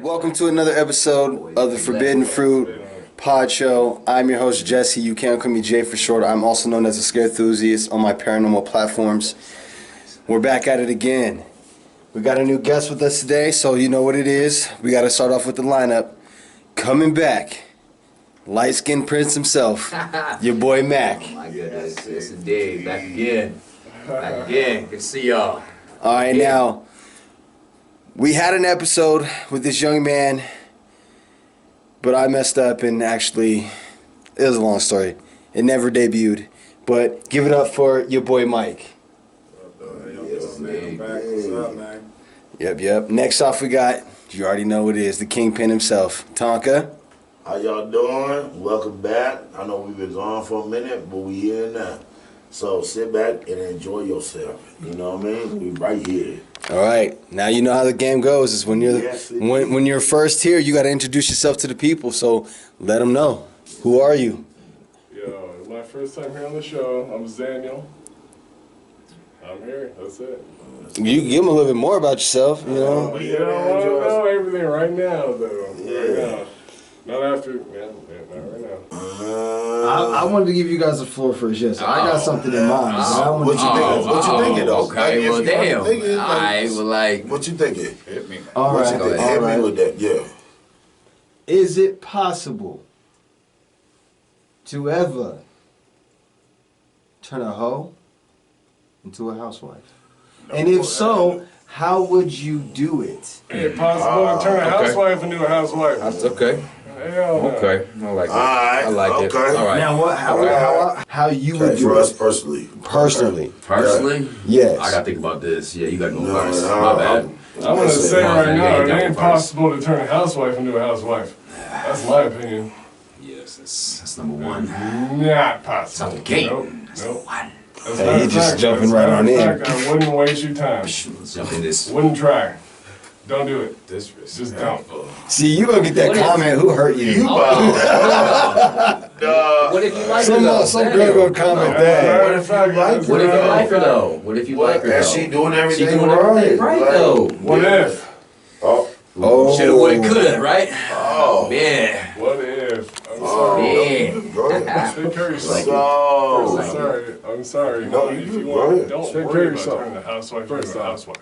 Welcome to another episode of the Forbidden Fruit Pod Show. I'm your host, Jesse. You can call me Jay for short. I'm also known as a scare enthusiast on my paranormal platforms. We're back at it again. We got a new guest with us today, so you know what it is. We got to start off with the lineup. Coming back, light-skinned prince himself, your boy Mac. Oh my goodness, yes indeed. Back again. Back again. Good to see y'all. All right, now, we had an episode with this young man, but I messed up and actually, it was a long story. It never debuted. But give it up for your boy Mike. Yes, man. What's up, man? Yep. Next off we got, you already know what it is, the kingpin himself, Tonka. How y'all doing? Welcome back. I know we've been gone for a minute, but we here now. So sit back and enjoy yourself. You know what I mean? We right here. All right, now you know how the game goes. Is when you're when you're first here, you got to introduce yourself to the people. So let them know. Who are you? Yo, it's my first time here on the show. I'm Daniel. I'm here. That's it. You can give them a little bit more about yourself. You know. You don't want to know everything right now, though. Right now. Not after. Yeah, not right now. I wanted to give you guys the floor first. Yes, I got something in mind. What you thinking? What you thinking though? Okay, well, damn. Thinking, Alright, well, like. What you thinking? Hit me. All What right, you thinking? all Hit right. me with that. Yeah. Is it possible to ever turn a hoe into a housewife? And if so, how would you do it? Is it possible to turn a housewife into a housewife? That's okay. Hell no. Okay. I like it. Alright, I like it. okay. All right. Now, how you would Okay, do for us it? personally. Personally, Personally? yes. I gotta think about this. Yeah, you gotta go No, first. no, My bad. I'm going to say right Yeah, now, it yeah, ain't first. possible to turn a housewife into a housewife. That's my opinion. Yes, that's number one. Not possible. Out the gate. Nope. One. As a Hey, matter he of just fact, jumping as a right matter on of in. fact, I wouldn't waste your time. Let's jump in this. Wouldn't try. Don't do it. Just don't. See, you gonna get that What if- comment. Who hurt you? What if you like her though? Some girl gonna comment that. Matter of fact, What if you like her though? What if you like her though? And she doing everything She doing everything right Like, though. What if? Oh, Shoulda, woulda, coulda, right? Oh. Yeah. What if? I'm Oh. sorry. Yeah. Go ahead. Take care of yourself. So. I'm sorry. No, If you you go want, ahead. don't Take worry care of about yourself. turning a housewife into a housewife.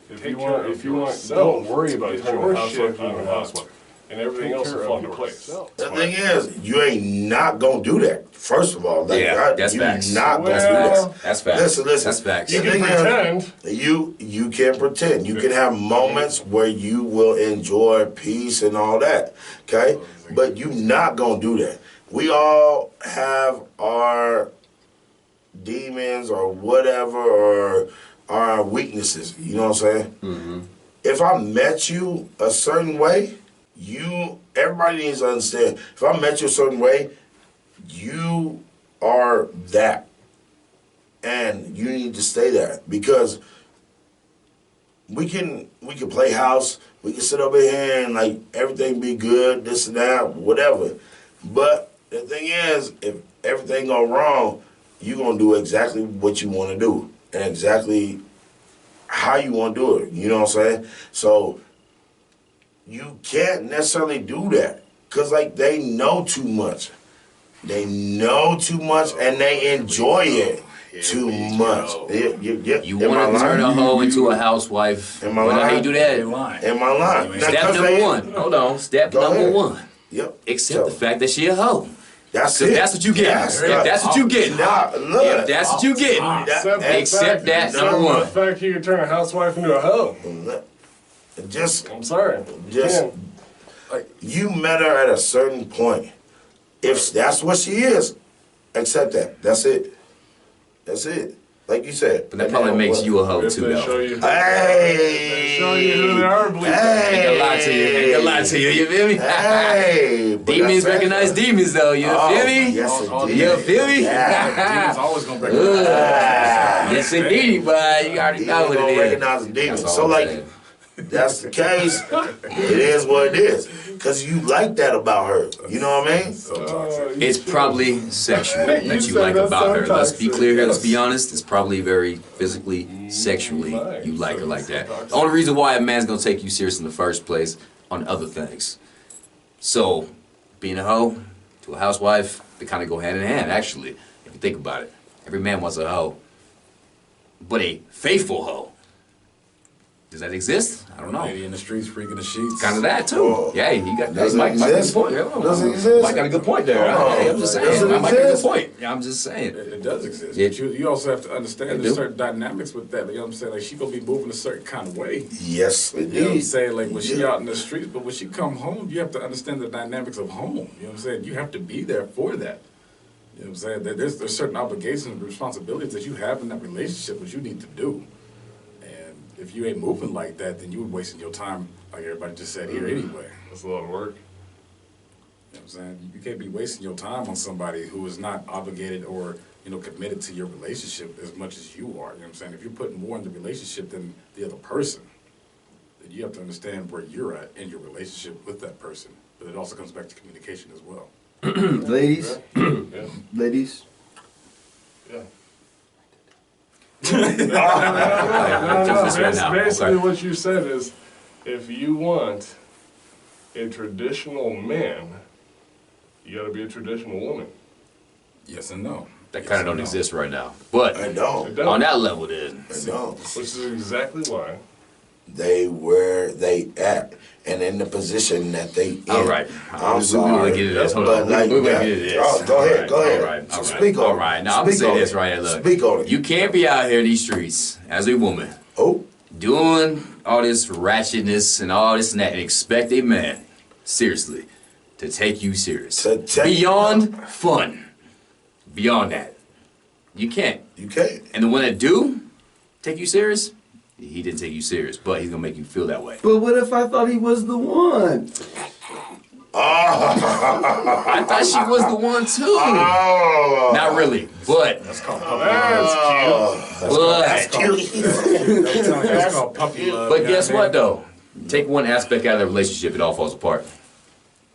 If Take you care want, of if you want, yourself. don't worry about It's turning your a housewife shit, into a housewife, and everything Take else care will of fall into place. yourself. The thing is, you ain't not gonna do that. First of all, like, Yeah, that's you facts. not gonna do Well, that. That's facts. Listen. That's facts. You The can thing is, pretend. You can pretend. You can have moments where you will enjoy peace and all that. Okay? But you not gonna do that. We all have our demons or whatever or our weaknesses. You know what I'm saying? Mm-hmm. If I met you a certain way, everybody needs to understand. If I met you a certain way, you are that. And you need to stay that because we can play house, we can sit over here and like everything be good, this and that, whatever. But the thing is, if everything go wrong, you're gonna do exactly what you wanna do and exactly how you wanna do it. You know what I'm saying? So you can't necessarily do that. Cause like they know too much. They know too much and they enjoy it too much. You want to turn a hoe into a housewife. Am I Well, how lying? you do that? Am I lying? Now, Step 'cause number they- one. Hold on. Step Go number ahead. one. Yep. Accept So, the fact that she a hoe. That's If it. that's what you get. Yes, If that's what you get. Nah, look. If that's what you get. Accept that, number one. The fact you can turn a housewife into a hoe. Just I'm sorry. Just you met her at a certain point. If that's what she is, accept that. That's it. That's it. Like you said. But that probably makes you a hoe If too, they show though. you, Hey. show you who they are, believe Ain't gonna lie to you. Ain't gonna lie to you. You feel me? Hey. but Demons that's- recognize demons, though. You Oh, feel me? Yes, indeed. You feel me? Yeah. always gonna break Yes, indeed, but you already know what Don't it is. recognize the demons. That's all So I'm like, saying. that's the case. It is what it is. Cause you like that about her. You know what I mean? It's probably sexual that you said like that's about so her. Let's be toxic. clear here. Let's be honest. It's probably very physically, sexually you like her like that. The only reason why a man's gonna take you serious in the first place on other things. So, being a hoe to a housewife, they kind of go hand in hand, actually, if you think about it. Every man wants a hoe. But a faithful hoe, does that exist? I don't know. Lady in the streets freaking the sheets. Kind of that too. Oh. Yeah, you got Does it Mike got a exist? good point. Does it exist? Mike got a good point there. Oh, Hey, I'm just does saying. it Mike got a good exist? point. Yeah, I'm just saying. It does exist. It- But you also have to understand It there's do. certain dynamics with that. You know what I'm saying? Like she gonna be moving a certain kind of way. Yes, You know what I'm indeed. saying? Like when she out in the streets, but when she come home, you have to understand the dynamics of home. You know what I'm saying? You have to be there for that. You know what I'm saying? There's certain obligations and responsibilities that you have in that relationship which you need to do. And if you ain't moving like that, then you're wasting your time, like everybody just said here anyway. That's a lot of work. You know what I'm saying? You can't be wasting your time on somebody who is not obligated or, committed to your relationship as much as you are. You know what I'm saying? If you're putting more in the relationship than the other person, then you have to understand where you're at in your relationship with that person. But it also comes back to communication as well. Ladies, Yeah. ladies. Yeah. Just this right now. Basically, Okay. what you said is, if you want a traditional man, you got to be a traditional woman. Yes and no. That Yes kind of and don't no. exist right now. But I know. It does. on that level, then. I know. Which is exactly why. They where they at and in the position that they in. All right. I'm We sorry. will get into this. Hold But on. like We will that- get into this. Oh, go ahead. Go ahead. All right. All right. Speak on All it. right. Now, I'm going to Speak say on this it. right here. Look. Speak on it. You can't be out here in these streets as a woman Oh, doing all this ratchetness and all this and that and expect a man, seriously, to take you serious. To take- Beyond fun. Beyond that. You can't. you can't. And the one that do take you serious, he didn't take you serious, but he's going to make you feel that way. But what if I thought he was the one? I thought she was the one too. Oh. Not really, but That's called puppy That's love. That's called puppy love. but you know guess I mean? what though? Take one aspect out of the relationship, it all falls apart.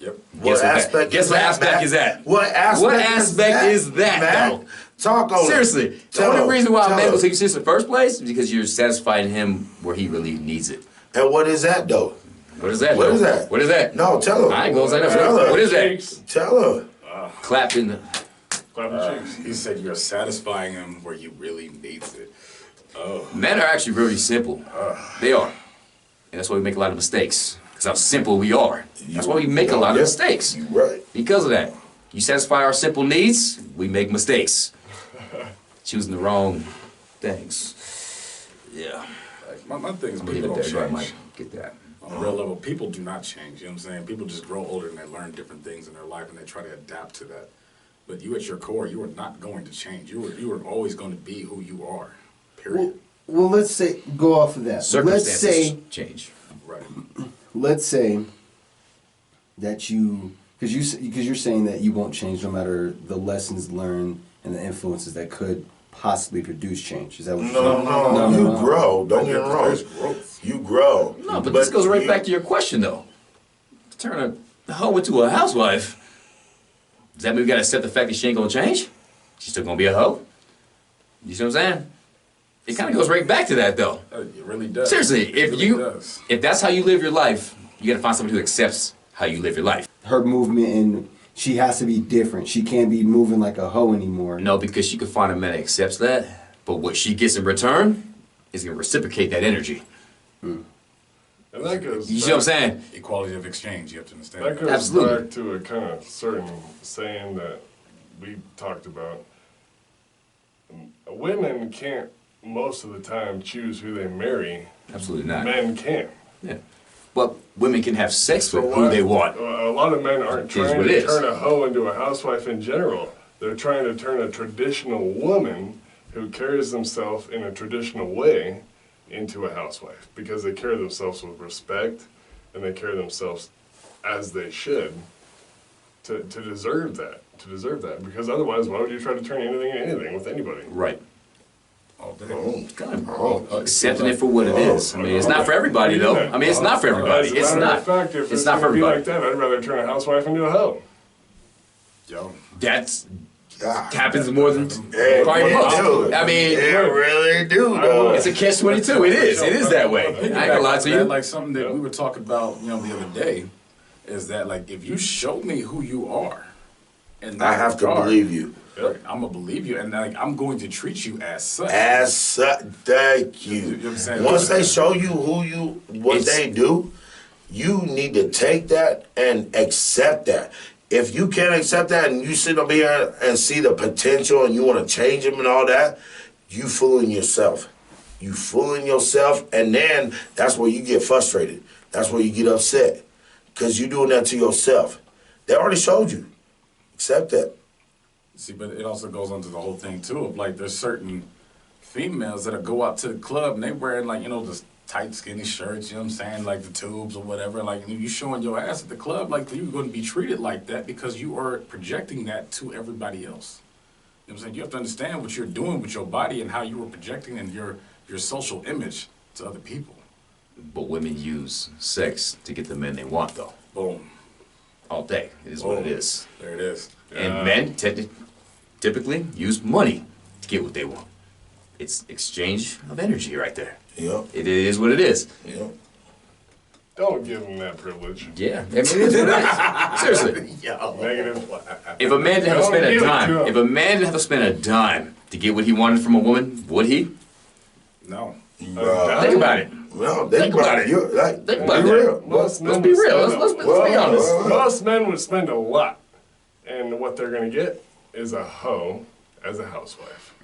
Yep. Guess what aspect Matt? is that? What aspect? What aspect is that, Matt? though? Talk on it. Seriously, the Tell only him. reason why a Tell man will him. take you serious in the first place is because you're satisfying him where he really needs it. And what is that though? What is that? What though? is that? What is that? No, tell him. I ain't gonna say that. Tell her. What is that? Cheeks. Tell her. Clap in the. Clap your cheeks. He said you're satisfying him where you really needs it. Men are actually really simple. They are. And that's why we make a lot of mistakes. Because how simple we are. That's why we make a lot of Yeah, mistakes. You right. Because of that. You satisfy our simple needs, we make mistakes. Choosing the wrong things. Yeah. Like, my thing is I'm gonna leave people it don't there. Go ahead, change. Mike. Get that. On a real level, people do not change. You know what I'm saying? People just grow older and they learn different things in their life and they try to adapt to that. But you at your core, you are not going to change. You are always going to be who you are. Period. Well, let's say go off of that. Let's Circumstances say change. Right. let's say that you because you're saying that you won't change no matter the lessons learned and the influences that could possibly produce change. Is that what you're saying? No. You grow. Don't get me wrong. There's growth. You grow. No, but this goes right back to your question, though. To turn a hoe into a housewife, does that mean we gotta accept the fact that she ain't gonna change? She's still gonna be a hoe? You see what I'm saying? It kind of goes right back to that, though. It really does. Seriously, It really does. if that's how you live your life, you gotta find somebody who accepts how you live your life. Her movement and she has to be different. She can't be moving like a hoe anymore. No, because she could find a man that accepts that, but what she gets in return is gonna reciprocate that energy. And that goes. You see what I'm saying? Equality of exchange, you have to understand. That goes Absolutely. back to a kind of certain saying that we talked about. Women can't, most of the time, choose who they marry. Absolutely not. Men can. Yeah. But women can have sex with So who why- they want. A lot of men aren't Here's trying what to it is. turn a hoe into a housewife in general. They're trying to turn a traditional woman who carries themselves in a traditional way into a housewife because they carry themselves with respect and they carry themselves as they should to deserve that. To deserve that. Because otherwise, why would you try to turn anything into anything with anybody? Right. All day. Kind of accepting it for what it is. I mean, it's not for everybody, though. I mean, it's not for everybody. As a It's matter not. of fact, if It's not for gonna be everybody. like that, I'd rather turn a housewife into a hoe. Yo. That's happens more than Hey, probably most. dude. I mean, It really do, though. it's a catch-22. It is that way. I ain't gonna lie to you. Like something that we were talking about, the other day, is that like if you show me who you are, and I have to believe you. I'm gonna believe you, and like I'm going to treat you as such. Thank you. You know what I'm saying? Once they show you what they do, you need to take that and accept that. If you can't accept that and you sit up here and see the potential and you want to change them and all that, you fooling yourself. You fooling yourself, and then that's where you get frustrated. That's where you get upset because you're doing that to yourself. They already showed you. Accept that. See, but it also goes on to the whole thing too of like there's certain females that go out to the club and they wearing like the tight skinny shirts, you know what I'm saying, like the tubes or whatever. Like you showing your ass at the club, like you're going to be treated like that because you are projecting that to everybody else. You know what I'm saying? You have to understand what you're doing with your body and how you are projecting and your social image to other people. But women use sex to get the men they want, though. Boom. All day. It is what it is. There it is. And men typically use money to get what they want. It's exchange of energy right there. Yep. It is what it is. Yep. Don't give them that privilege. Yeah, I mean, it is what it is. Seriously. Negative. If a man didn't have to spend a Don't give it to dime, him. if a man didn't have to spend a dime to get what he wanted from a woman, would he? No. Bruh. Think about it. No, Think about it. You're like, Think about be it. real. Let's be real. Let's be honest. Most men would spend a lot, and what they're gonna get is a hoe as a housewife.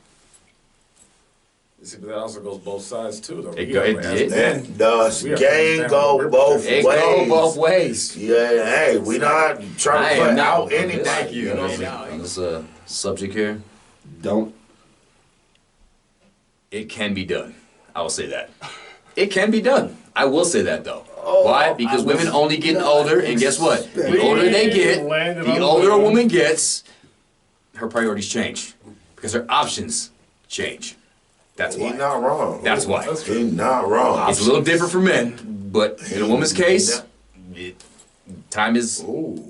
See, but that also goes both sides too, though. It We go- gotta it- ask it- them. And the We have to game understand go what we're both projecting. It ways. go both ways. Yeah, hey, we not trying to put out anything. Thank You know what I'm saying? On this subject here, Don't. it can be done. I will say that. It can be done. I will say that though. Oh, Why? Because women only getting older, and guess what? The older they get, the older a woman gets, her priorities change. Because her options change. That's He why. not wrong. That's why. He not wrong. It's a little different for men, but in a woman's case, time is Ooh.